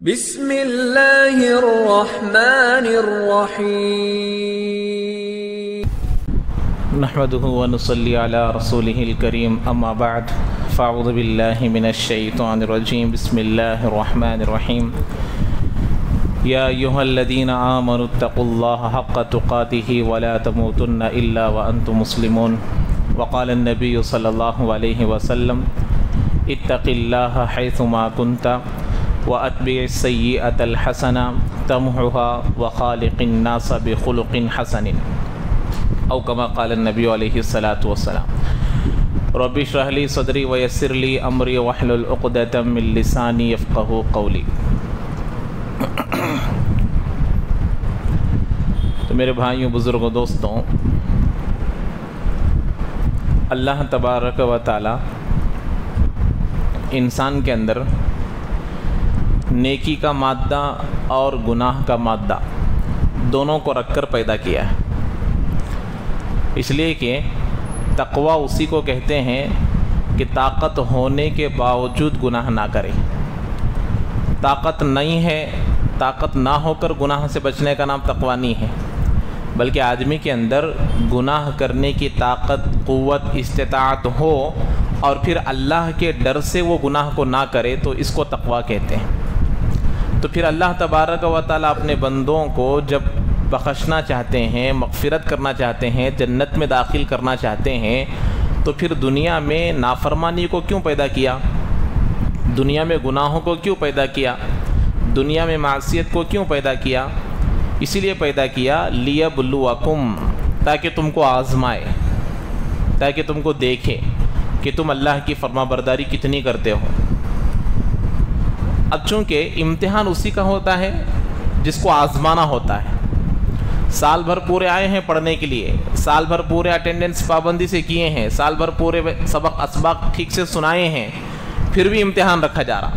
بسم اللہ الرحمن الرحیم نحمده ونصلي على رسوله الكريم اما بعد فاعوذ بالله من الشيطان الرجيم بسم الله الرحمن الرحيم يا أيها الذين آمنوا اتقوا الله حق تقاته ولا تموتن إلا وأنتم مسلمون وقال النبي صلى الله عليه وسلم اتق الله حيثما كنت وأتبع السيئة الحسنة تمحها وخالق الناس بخلق حسن او كما قال النبي عليه الصلاة والسلام رب اشرح لي صدري ويسر لي امري واحلل عقدة من لساني يفقهوا قولي۔ تو میرے بھائیوں، بزرگوں، دوستوں، اللہ تبارک و تعالی انسان کے اندر نیکی کا مادہ اور گناہ کا مادہ دونوں کو رکھ کر پیدا کیا ہے، اس لیے کہ تقوی اسی کو کہتے ہیں کہ طاقت ہونے کے باوجود گناہ نہ کرے۔ طاقت نہیں ہے، طاقت نہ ہو کر گناہ سے بچنے کا نام تقوی نہیں ہے، بلکہ آدمی کے اندر گناہ کرنے کی طاقت، قوت، استطاعت ہو اور پھر اللہ کے ڈر سے وہ گناہ کو نہ کرے تو اس کو تقوی کہتے ہیں۔ تو پھر اللہ تبارک و تعالیٰ اپنے بندوں کو جب بخشنا چاہتے ہیں، مغفرت کرنا چاہتے ہیں، جنت میں داخل کرنا چاہتے ہیں، تو پھر دنیا میں نافرمانی کو کیوں پیدا کیا؟ دنیا میں گناہوں کو کیوں پیدا کیا؟ دنیا میں معصیت کو کیوں پیدا کیا؟ اسی لیے پیدا کیا لیبلوکم، تاکہ تم کو آزمائے، تاکہ تم کو دیکھے کہ تم اللہ کی فرما برداری کتنی کرتے ہو۔ اب چونکہ امتحان اسی کا ہوتا ہے جس کو آزمانا ہوتا ہے۔ سال بھر پورے آئے ہیں پڑھنے کے لیے، سال بھر پورے اٹینڈنس پابندی سے کیے ہیں، سال بھر پورے سبق اسباق ٹھیک سے سنائے ہیں، پھر بھی امتحان رکھا جا رہا۔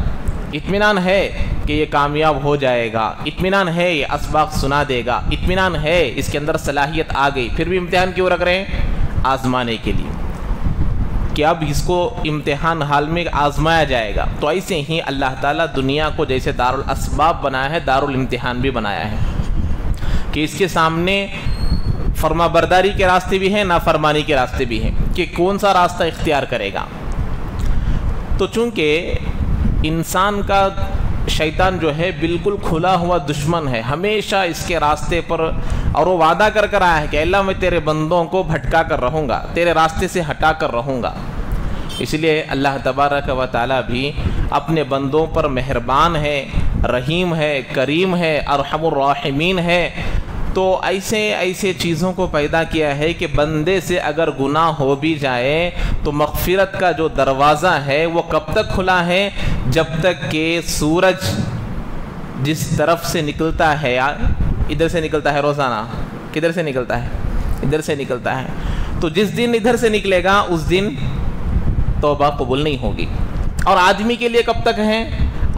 اطمینان ہے کہ یہ کامیاب ہو جائے گا، اطمینان ہے یہ اسباق سنا دے گا، اطمینان ہے اس کے اندر صلاحیت آ گئی، پھر بھی امتحان کیوں رکھ رہے ہیں؟ آزمانے کے لیے کہ اب اس کو امتحان حال میں آزمایا جائے گا۔ تو ایسے ہی اللہ تعالیٰ دنیا کو جیسے دارالاسباب بنایا ہے، دارالامتحان بھی بنایا ہے کہ اس کے سامنے فرما برداری کے راستے بھی ہیں، نافرمانی کے راستے بھی ہیں، کہ کون سا راستہ اختیار کرے گا۔ تو چونکہ انسان کا شیطان جو ہے بالکل کھلا ہوا دشمن ہے، ہمیشہ اس کے راستے پر، اور وہ وعدہ کر کر آیا ہے کہ اللہ میں تیرے بندوں کو بھٹکا کر رہوں گا، تیرے راستے سے ہٹا کر رہوں گا۔ اس لیے اللہ تبارک و تعالیٰ بھی اپنے بندوں پر مہربان ہے، رحیم ہے، کریم ہے، ارحم الراحمین ہے۔ تو ایسے چیزوں کو پیدا کیا ہے کہ بندے سے اگر گناہ ہو بھی جائے تو مغفرت کا جو دروازہ ہے وہ کب تک کھلا ہے؟ جب تک کہ سورج جس طرف سے نکلتا ہے، ادھر سے نکلتا ہے روزانہ، کدھر سے نکلتا ہے؟ ادھر سے نکلتا ہے۔ تو جس دن ادھر سے نکلے گا اس دن توبہ قبول نہیں ہوگی۔ اور آدمی کے لیے کب تک ہے؟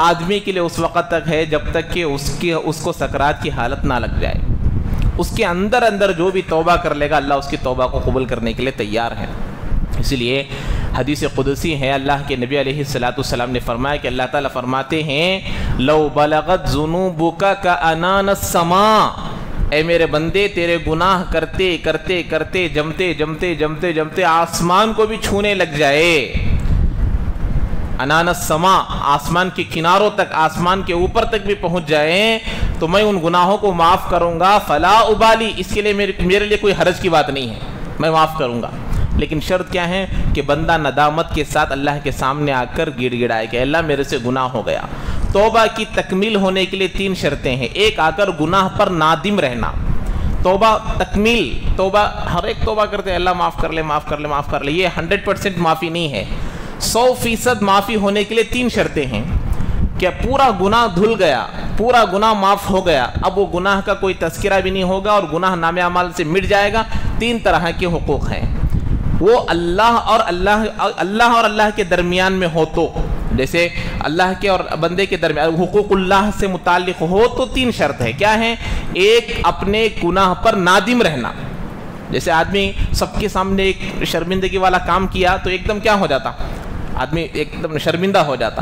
آدمی کے لیے اس وقت تک ہے جب تک کہ اس کو سکرات کی حالت نہ لگ جائے۔ اس کے اندر جو بھی توبہ کر لے گا اللہ اس کی توبہ کو قبول کرنے کے لیے تیار ہے۔ اس لیے حدیث قدسی ہے، اللہ کے نبی علیہ السلام نے فرمایا کہ اللہ تعالیٰ فرماتے ہیں لو بلغت ذنوبک کعنان السماء، اے میرے بندے تیرے گناہ کرتے کرتے کرتے جمتے آسمان کو بھی چھونے لگ جائے، انان السماء، آسمان کے کناروں تک، آسمان کے اوپر تک بھی پہنچ جائیں تو میں ان گناہوں کو معاف کروں گا، فلا ابالی، اس کے لیے میرے لیے کوئی حرج کی بات نہیں ہے، میں معاف کروں گا۔ لیکن شرط کیا ہے کہ بندہ ندامت کے ساتھ اللہ کے سامنے آ کر گڑ گڑائے کہ اللہ میرے سے گناہ ہو گیا۔ توبہ کی تکمیل ہونے کے لیے 3 شرطیں ہیں۔ ایک، آ کر گناہ پر نادم رہنا، توبہ تکمیل، توبہ ہر ایک توبہ کرتے ہیں اللہ معاف کر لے، معاف کر لے، معاف کر لے، یہ 100% معافی نہیں ہے۔ 100% معافی ہونے کے لیے 3 شرطیں ہیں کہ پورا گناہ دھل گیا، پورا گناہ معاف ہو گیا، اب وہ گناہ کا کوئی تذکرہ بھی نہیں ہوگا اور گناہ نام اعمال سے مٹ جائے گا۔ 3 طرح کے حقوق ہیں، وہ اللہ اور اللہ کے درمیان میں ہو تو، جیسے اللہ کے اور بندے کے درمیان حقوق اللہ سے متعلق ہو تو 3 شرط ہے۔ کیا ہے؟ ایک، اپنے گناہ پر نادم رہنا، جیسے آدمی سب کے سامنے ایک شرمندگی والا کام کیا تو ایک دم کیا ہو جاتا؟ آدمی ایک دم شرمندہ ہو جاتا۔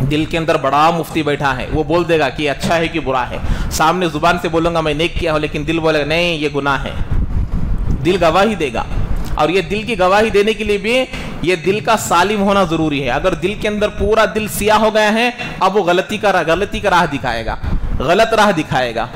دل کے اندر بڑا مفتی بیٹھا ہے، وہ بول دے گا کہ اچھا ہے کہ برا ہے، سامنے زبان سے بولوں گا میں نیک کیا ہوں، لیکن دل بولے گا نہیں یہ گناہ ہے، دل گواہی دے گا. اور یہ دل کی گواہی دینے کے لیے بھی یہ دل کا سالم ہونا ضروری ہے. اگر دل کے اندر پورا دل سیاہ ہو گیا ہے اب وہ غلطی کا راہ دکھائے گا، غلط راہ دکھائے گا.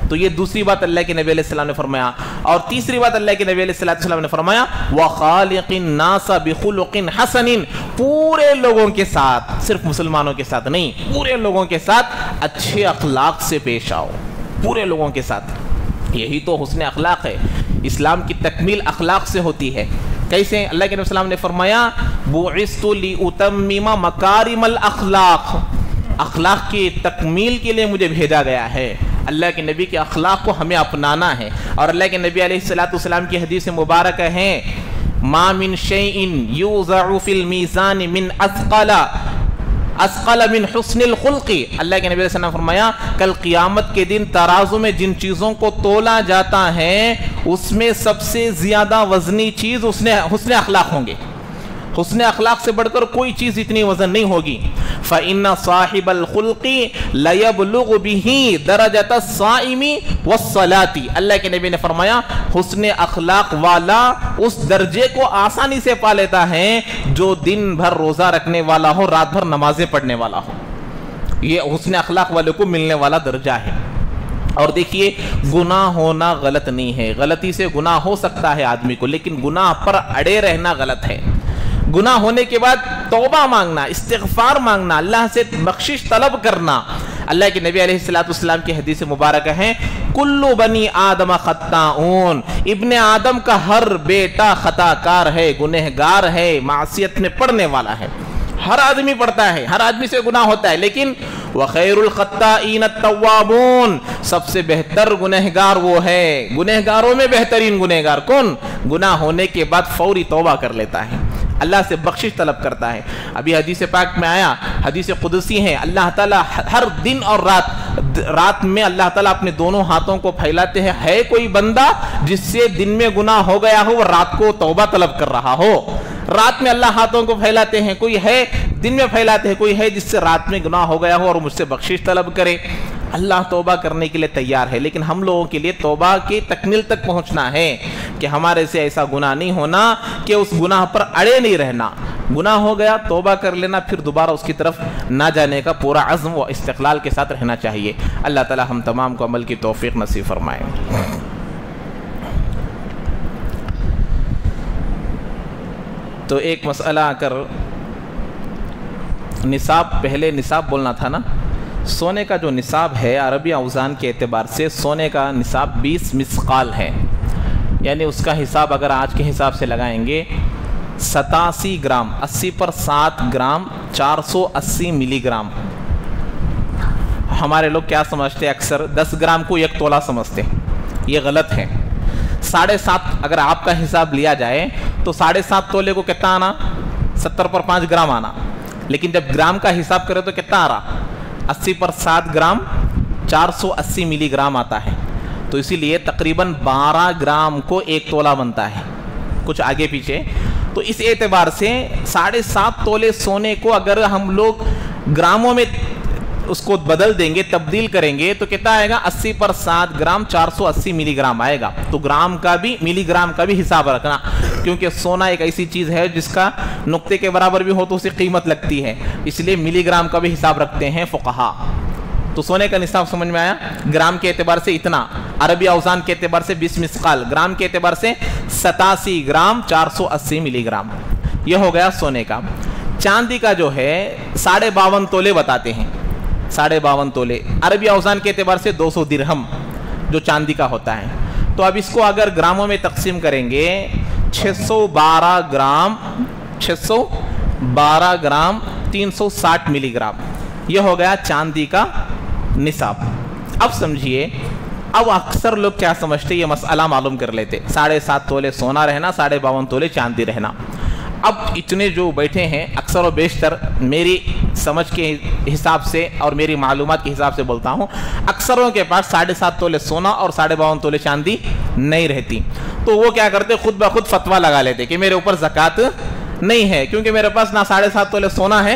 تو یہ دوسری بات اللہ کے نبی علیہ السلام نے فرمایا. اور تیسری بات اللہ کے نبی علیہ السلام نے فرمایا وَخَالِقِ النَّاسَ بِخُلُقٍ حَسَنٍ، پورے لوگوں کے ساتھ، صرف مسلمانوں کے ساتھ نہیں، پورے لوگوں کے ساتھ اچھے اخلاق سے پیش آؤ، پورے لوگوں کے ساتھ. یہی تو حسن اخلاق ہے. اسلام کی تکمیل اخلاق سے ہوتی ہے. کیسے؟ اللہ کے نبی صلی اللہ علیہ وسلم نے فرمایا بُعِثْتُ لِأُتَمِّمَ مَكَارِمَ الْأَخْلَاقِ، اخلاق کی تکمیل کے لیے مجھے بھیجا گیا ہے. اللہ کے نبی کے اخلاق کو ہمیں اپنانا ہے. اور اللہ کے نبی علیہ السلام کی حدیث مبارک ہے ما من شیء یوضع فی المیزان من اثقل من حسن الخلق. اللہ کے نبی علیہ السلام نے فرمایا کل قیامت کے دن ترازو میں جن چیزوں کو تولا جاتا ہے اس میں سب سے زیادہ وزنی چیز حسن اخلاق ہوں گے. حسن اخلاق سے بڑھ کر کوئی چیز اتنی وزن نہیں ہوگی. فَإِنَّ صَاحِبَ الْخُلْقِ لَيَبْلُغُ بِهِ دَرَجَةَ الصَّائِمِ وَالصَّلَاةِ. اللہ کے نبی نے فرمایا حسن اخلاق والا اس درجے کو آسانی سے پا لیتا ہے جو دن بھر روزہ رکھنے والا ہو، رات بھر نمازیں پڑھنے والا ہو. یہ حسن اخلاق والے کو ملنے والا درجہ ہے. اور دیکھیے گناہ ہونا غلط نہیں ہے، غلطی سے گناہ ہو سکتا ہے آدمی کو، لیکن گناہ پر اڑے رہنا غلط ہے. گناہ ہونے کے بعد توبہ مانگنا، استغفار مانگنا، اللہ سے بخشش طلب کرنا. اللہ کے نبی علیہ السلام کی حدیث مبارکہ ہے کل بنی آدم خطاؤن، ابن آدم کا ہر بیٹا خطا کار ہے، گنہگار ہے، معصیت میں پڑنے والا ہے. ہر آدمی پڑتا ہے، ہر آدمی سے گناہ ہوتا ہے، لیکن وَخَيْرُ الْخَطَّائِينَ التَّوَّابُونَ، سب سے بہتر گنہگار وہ ہے، گنہگاروں میں بہترین گنہگار کون؟ گناہ ہونے کے بعد فوری توبہ کر لیتا ہے، اللہ سے بخشش طلب کرتا ہے. ابھی حدیث پاک میں آیا، حدیث قدسی ہے، اللہ تعالیٰ ہر دن اور رات میں اللہ تعالیٰ اپنے دونوں ہاتھوں کو پھیلاتے ہیں. ہے کوئی بندہ جس سے دن میں گناہ ہو گیا ہو وہ رات کو توبہ طلب کر رہا ہو؟ رات میں اللہ ہاتھوں کو پھیلاتے ہیں، کوئی ہے دن میں پھیلاتے ہیں، کوئی ہے جس سے رات میں گناہ ہو گیا ہو اور مجھ سے بخشش طلب کرے. اللہ توبہ کرنے کے لیے تیار ہے، لیکن ہم لوگوں کے لیے توبہ کی تکمیل تک پہنچنا ہے کہ ہمارے سے ایسا گناہ نہیں ہونا کہ اس گناہ پر اڑے نہیں رہنا. گناہ ہو گیا توبہ کر لینا، پھر دوبارہ اس کی طرف نہ جانے کا پورا عزم و استقلال کے ساتھ رہنا چاہیے. اللہ تعالی ہم تمام کو عمل کی توفیق نصیب فرمائے. تو ایک مسئلہ اگر نصاب، پہلے نصاب بولنا تھا نا، سونے کا جو نصاب ہے عربی اوزان کے اعتبار سے سونے کا نصاب 20 مسقال ہے. یعنی اس کا حساب اگر آج کے حساب سے لگائیں گے 87 گرام، 80 پر 7 گرام 480 ملی گرام. ہمارے لوگ کیا سمجھتے ہیں؟ اکثر 10 گرام کو 1 تولہ سمجھتے، یہ غلط ہے. 7.5 اگر آپ کا حساب لیا جائے تو 7.5 تولے کو کتنا آنا؟ 70 پر 5 گرام آنا. لیکن جب گرام کا حساب کرے تو کتنا آ رہا؟ 80 پر 7 گرام 480 ملی گرام آتا ہے. تو اسی لیے تقریباً 12 گرام کو 1 تولہ بنتا ہے، کچھ آگے پیچھے. تو اس اعتبار سے 7.5 تولے سونے کو اگر ہم لوگ گراموں میں اس کو بدل دیں گے، تبدیل کریں گے تو کتنا آئے گا؟ 80 پر 7 گرام 480 ملی گرام آئے گا. تو گرام کا بھی، ملی گرام کا بھی حساب رکھنا، کیونکہ سونا ایک ایسی چیز ہے جس کا نقطے کے برابر بھی ہو تو اسے قیمت لگتی ہے، اس لیے ملی گرام کا بھی حساب رکھتے ہیں فقہا. تو سونے کا نصاب سمجھ میں آیا؟ گرام کے اعتبار سے اتنا، عربی اوزان کے اعتبار سے 20 مسقال، گرام کے اعتبار سے 87 گرام 480 ملی گرام. یہ ہو گیا سونے کا. چاندی کا جو ہے 52.5 تولے بتاتے ہیں، 52.5 تولے عربی اوزان کے اعتبار سے 200 درہم جو چاندی کا ہوتا ہے. تو اب اس کو اگر گراموں میں تقسیم کریں گے 612 گرام 360 ملی گرام، یہ ہو گیا چاندی کا نصاب. اب سمجھیے، اب اکثر لوگ کیا سمجھتے، یہ مسئلہ معلوم کر لیتے، 7.5 تولے سونا رہنا، 52.5 تولے چاندی رہنا. اب اتنے جو بیٹھے ہیں اکثر و بیشتر میری سمجھ کے حساب سے اور میری معلومات کے حساب سے بولتا ہوں، اکثروں کے پاس 7.5 تولے سونا اور 52.5 تولے چاندی نہیں رہتی. تو وہ کیا کرتے، خود بخود فتویٰ لگا لیتے کہ میرے اوپر زکوٰۃ نہیں ہے، کیونکہ میرے پاس نہ 7.5 تولے سونا ہے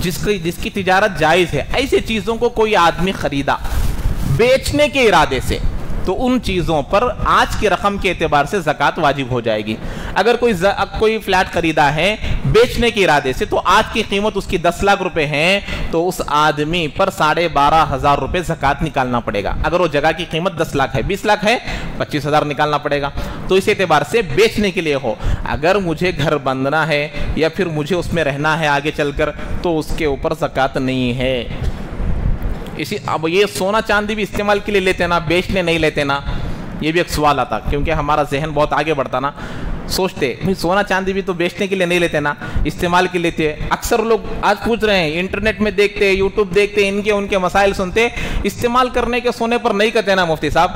جس کی تجارت جائز ہے، ایسے چیزوں کو کوئی آدمی خریدا بیچنے کے ارادے سے، تو ان چیزوں پر آج کی رقم کے اعتبار سے زکوٰۃ واجب ہو جائے گی۔ اگر کوئی فلیٹ خریدا ہے بیچنے کے ارادے سے، تو آج کی قیمت اس کی 10 لاکھ روپے ہے، تو اس آدمی پر 12,500 روپے زکوٰۃ نکالنا پڑے گا۔ اگر وہ جگہ کی قیمت 10 لاکھ ہے، 20 لاکھ ہے، 25,000 نکالنا پڑے گا۔ تو اس اعتبار سے بیچنے کے لیے ہو، اگر مجھے گھر بندنا ہے یا پھر مجھے اس میں رہنا ہے آگے چل کر، تو اس کے اوپر زکوٰۃ نہیں ہے۔ اب یہ سونا چاندی بھی استعمال کے لیے لیتے نا، بیچنے نہیں لیتے نا، یہ بھی ایک سوال آتا، کیونکہ ہمارا ذہن بہت آگے بڑھتا نا، سوچتے بھئی سونا چاندی بھی تو بیچنے کے لیے نہیں لیتے نا، استعمال کے لیے لیتے۔ اکثر لوگ آج پوچھ رہے ہیں، انٹرنیٹ میں دیکھتے، یوٹیوب دیکھتے، ان کے مسائل سنتے، استعمال کرنے کے سونے پر نہیں کہتے نا مفتی صاحب،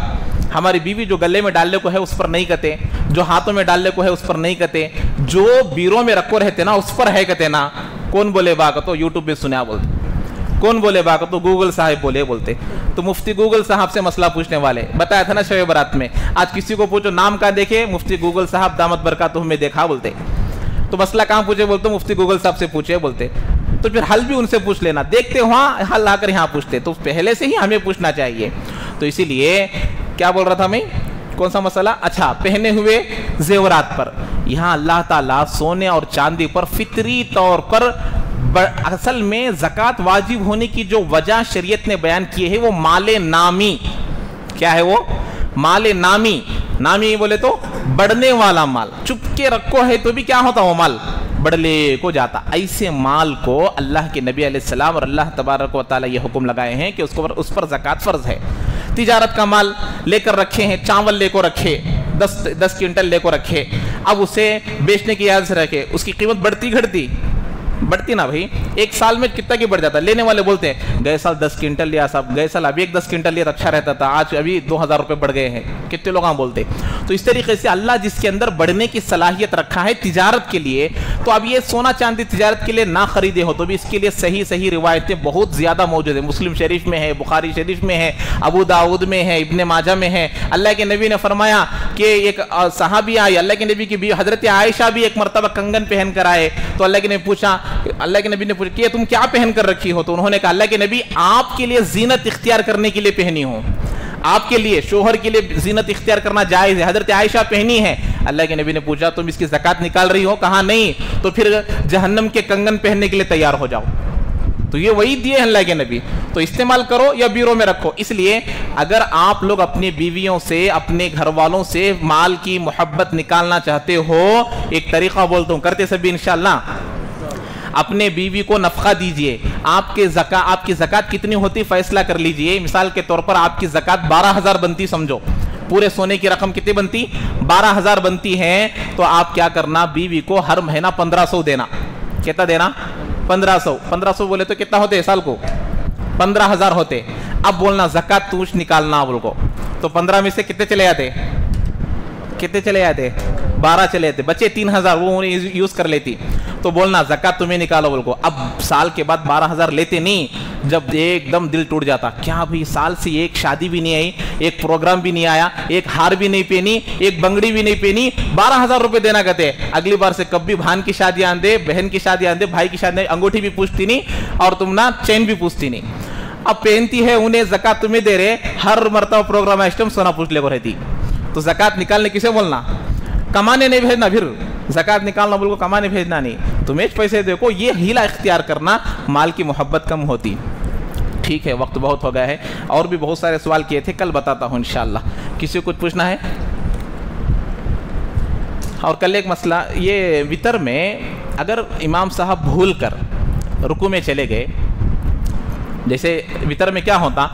ہماری بیوی جو گلے میں ڈالنے کو ہے اس پر نہیں کہتے، جو ہاتھوں میں ڈالنے کو ہے اس پر نہیں کہتے، جو بیروں میں رکھو رہتے نا اس پر ہے کہتے نا۔ کون بولے باغ تو یوٹیوب میں سنیا بولتے، کون بولے باغ تو گوگل صاحب بولتے۔ تو مفتی گوگل صاحب سے مسئلہ پوچھنے والے، بتایا تھا نا شب برات میں، آج کسی کو پوچھو نام کا دیکھے، مفتی گوگل صاحب دامت برکاتہ میں دیکھا بولتے۔ تو مسئلہ کہاں پوچھے بولتے، مفتی گوگل صاحب سے پوچھے بولتے۔ تو پھر حل بھی ان سے پوچھ لینا، دیکھتے وہاں حل آ کر یہاں پوچھتے، تو پہلے سے ہی ہمیں پوچھنا چاہیے۔ تو اسی لیے کیا بول رہا تھا میں، کون سا مسئلہ، اچھا پہنے ہوئے زیورات پر، یہاں اللہ تعالیٰ سونے اور چاندی پر فطری طور پر اصل میں زکوٰۃ واجب ہونے کی جو وجہ شریعت نے بیان کی ہے وہ مال نامی، کیا ہے وہ مال نامی، نامی بولے تو بڑھنے والا مال، چپ کے رکھو ہے تو بھی کیا ہوتا وہ مال بڑھلے کو جاتا، ایسے مال کو اللہ کے نبی علیہ السلام اور اللہ تبارک و تعالیٰ یہ حکم لگائے ہیں کہ اس پر زکوٰۃ فرض ہے۔ تجارت کا مال لے کر رکھے ہیں، چاول لے کو رکھے، 10 کنٹل لے کو رکھے، اب اسے بیچنے کی اجازت سے رکھے، اس کی قیمت بڑھتی گھٹتی، بڑھتی نا بھائی، ایک سال میں کتنا کی بڑھ جاتا، لینے والے بولتے ہیں گئے سال 10 کنٹل لیا صاحب، گئے سال ابھی 10 کنٹل لیا تو اچھا رہتا تھا، آج ابھی 2,000 روپے بڑھ گئے ہیں، کتنے لوگ بولتے۔ تو اس طریقے سے اللہ جس کے اندر بڑھنے کی صلاحیت رکھا ہے تجارت کے لیے، تو اب یہ سونا چاندی تجارت کے لیے نہ خریدے ہو تو بھی اس کے لیے صحیح روایتیں بہت زیادہ موجود ہیں، مسلم شریف میں ہے، بخاری شریف میں ہے، ابو داؤد میں ہے، ابن ماجہ میں ہے۔ اللہ کے نبی نے فرمایا کہ ایک صحابی آئی، اللہ کے نبی کی بیوی حضرت عائشہ بھی ایک مرتبہ کنگن پہن کر آئے، تو اللہ کے نبی نے پوچھا کہ تم کیا پہن کر رکھی ہو، تو انہوں نے کہا اللہ کے نبی آپ کے لیے زینت اختیار کرنے کے لیے پہنی ہوں، آپ کے لیے شوہر کے لیے زینت اختیار کرنا جائز ہے، حضرت عائشہ پہنی ہے۔ اللہ کے نبی نے پوچھا تم اس کی زکوٰۃ نکال رہی ہو، کہا نہیں، تو پھر جہنم کے کنگن پہننے کے لیے تیار ہو جاؤ۔ تو یہ وہی دیے اللہ کے نبی، تو استعمال کرو یا بیرو میں رکھو۔ اس لیے اگر آپ لوگ اپنی بیویوں سے، اپنے گھر والوں سے مال کی محبت نکالنا چاہتے ہو، ایک طریقہ بولتا ہوں، کرتے سبھی انشاءاللہ، اپنے بیوی کو نفقہ دیجئے، آپ کی زکوٰۃ کتنی ہوتی فیصلہ کر لیجئے۔ مثال کے طور پر آپ کی زکوٰۃ 12,000 بنتی سمجھو، پورے سونے کی رقم کتنی بنتی، 12,000 بنتی ہے، تو آپ کیا کرنا، بیوی کو ہر مہینہ 1,500 دینا۔ کتنا دینا، 1,500 بولے تو کتنا ہوتے سال کو، 15,000 ہوتے۔ اب بولنا زکوٰۃ توش نکالنا بول کو، تو 15 میں سے کتنے چلے جاتے، 12 چلے جاتے، بچے 3,000 وہ یوز کر لیتی، تو بولنا زکوٰۃ تمہیں نکالو بول کو۔ اب سال کے بعد 12,000 لیتے نہیں، جب ایک دم دل ٹوٹ جاتا، کیا بھئی سال سے ایک شادی بھی نہیں آئی، ایک پروگرام بھی نہیں آیا، ایک ہار بھی نہیں پہنی، ایک بنگڑی بھی نہیں پہنی، 12,000 روپے دینا کہتے، اگلی بار سے کبھی بھان کی شادی آندے، بہن کی شادی آندے، بھائی کی شادی، انگوٹھی بھی پوچھتی نہیں اور تم نا چین بھی پوچھتی نہیں، اب پہنتی ہے انہیں، زکوٰۃ تمہیں دے رہے، ہر مرتبہ پروگرام ایسٹم سونا پوچھ لے کو رہتی۔ تو زکوٰۃ نکالنے کسے بولنا، کمانے نہیں بھیجنا، پھر زکوٰۃ نکالنا بول کو کمانے بھیجنا نہیں، تمہیں پیسے دیکھو، یہ ہیلا اختیار کرنا، مال کی محبت کم ہوتی۔ ٹھیک ہے، وقت بہت ہو گیا ہے، اور بھی بہت سارے سوال کیے تھے، کل بتاتا ہوں انشاءاللہ۔ کسی کو کچھ پوچھنا ہے؟ اور کل ایک مسئلہ یہ وتر میں اگر امام صاحب بھول کر رکوع میں چلے گئے، جیسے وتر میں کیا ہوتا،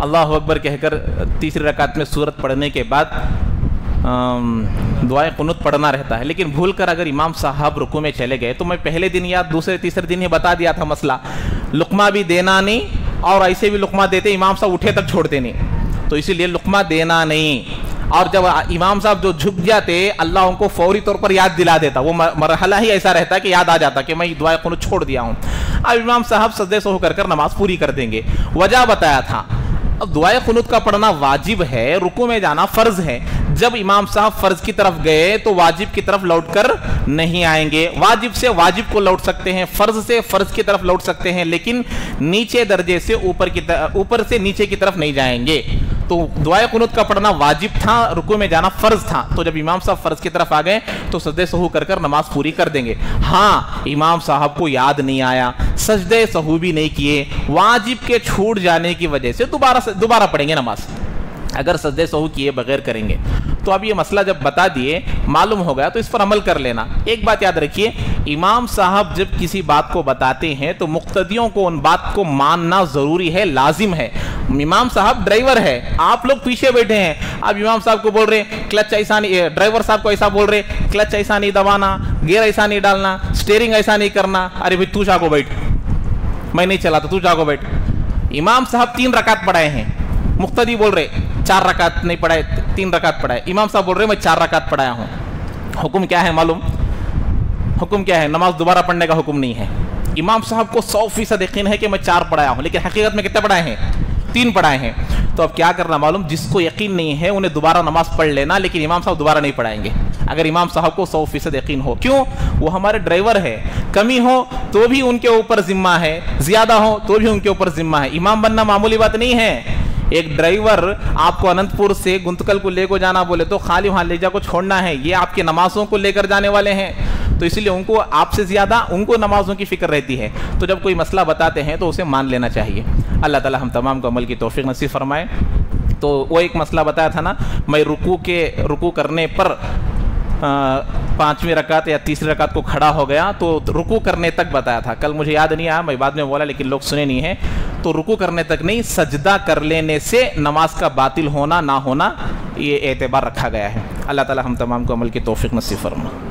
اللہ اکبر کہہ کر تیسری رکعت میں سورت پڑھنے کے بعد دعائے قنوت پڑھنا رہتا ہے، لیکن بھول کر اگر امام صاحب رکوع میں چلے گئے، تو میں پہلے دن یا دوسرے تیسرے دن ہی بتا دیا تھا مسئلہ، لقمہ بھی دینا نہیں، اور ایسے بھی لقمہ دیتے امام صاحب اٹھے تک چھوڑتے نہیں، تو اسی لیے لقمہ دینا نہیں، اور جب امام صاحب جو جھک جاتے اللہ ان کو فوری طور پر یاد دلا دیتا، وہ مرحلہ ہی ایسا رہتا ہے کہ یاد آ جاتا کہ میں دعائے قنوت چھوڑ دیا ہوں، اب امام صاحب سجدے سے ہو کر نماز پوری کر دیں گے۔ وجہ بتایا تھا، اب دعائے قنوت کا پڑھنا واجب ہے، رکوع میں جانا فرض ہے، جب امام صاحب فرض کی طرف گئے تو واجب کی طرف لوٹ کر نہیں آئیں گے. واجب سے واجب کو لوٹ سکتے ہیں, فرض سے فرض کی طرف لوٹ سکتے ہیں, لیکن نیچے درجے سے اوپر سے نیچے کی طرف نہیں جائیں گے. تو دعائے قنوت کا پڑھنا واجب تھا, رکوع میں جانا فرض تھا. تو جب امام صاحب فرض کی طرف آ گئے تو سجدے سہو کر کر نماز پوری کر دیں گے. ہاں امام صاحب کو یاد نہیں آیا, سجدے سہو بھی نہیں کیے, واجب کے چھوٹ جانے کی وجہ سے دوبارہ پڑھیں گے نماز, اگر سجدے سہو کیے بغیر کریں گے. تو اب یہ مسئلہ جب بتا دیے, معلوم ہو گیا, تو اس پر عمل کر لینا. ایک بات یاد رکھیے, امام صاحب جب کسی بات کو بتاتے ہیں تو مقتدیوں کو ان بات کو ماننا ضروری ہے, لازم ہے. امام صاحب ڈرائیور ہے, آپ لوگ پیچھے بیٹھے ہیں, اب امام صاحب کو بول رہے کلچ ایسا نہیں, ڈرائیور صاحب کو ایسا بول رہے کلچ ایسا نہیں دبانا, گیئر ایسا نہیں ڈالنا, سٹیئرنگ ایسا نہیں کرنا. ارے بھائی تو جا کو بیٹھ, میں نہیں چلاتا, تو جا کو بیٹھ. امام صاحب 3 رکعت پڑھائے ہیں, مقتدی بول رہے 4 رکعت نہیں پڑھائے, 3 رکعت پڑھائے. امام صاحب بول رہے میں 4 رکعت پڑھایا ہوں. حکم کیا ہے معلوم؟ حکم کیا ہے؟ نماز دوبارہ پڑھنے کا حکم نہیں ہے. امام صاحب کو 100% یقین ہے کہ میں 4 پڑھایا ہوں, لیکن حقیقت میں کتنے پڑھائے ہیں؟ 3 پڑھائے ہیں. تو اب کیا کرنا معلوم؟ جس کو یقین نہیں ہے انہیں دوبارہ نماز پڑھ لینا, لیکن امام صاحب دوبارہ نہیں پڑھائیں گے اگر امام صاحب کو 100% یقین ہو. کیوں؟ وہ ہمارے ڈرائیور ہے, کمی ہو تو بھی ان کے اوپر ذمہ ہے, زیادہ ہو تو بھی ان کے اوپر ذمہ ہے. امام بننا معمولی بات نہیں ہے. ایک ڈرائیور آپ کو اننت پور سے گنتکل کو لے کو جانا بولے تو خالی وہاں لے جا کو چھوڑنا ہے, یہ آپ کے نمازوں کو لے کر جانے والے ہیں. تو اس لیے ان کو آپ سے زیادہ ان کو نمازوں کی فکر رہتی ہے. تو جب کوئی مسئلہ بتاتے ہیں تو اسے مان لینا چاہیے. اللہ تعالی ہم تمام کو عمل کی توفیق نصیب فرمائے. تو وہ ایک مسئلہ بتایا تھا نا, میں رکوع کرنے پر 5ویں رکعت یا 3ری رکعت کو کھڑا ہو گیا, تو رکوع کرنے تک بتایا تھا. کل مجھے یاد نہیں آیا, میں بعد میں بولا لیکن لوگ سنے نہیں ہیں. تو رکوع کرنے تک نہیں, سجدہ کر لینے سے نماز کا باطل ہونا نہ ہونا یہ اعتبار رکھا گیا ہے. اللہ تعالی ہم تمام کو عمل کی توفیق نصیب فرمائے.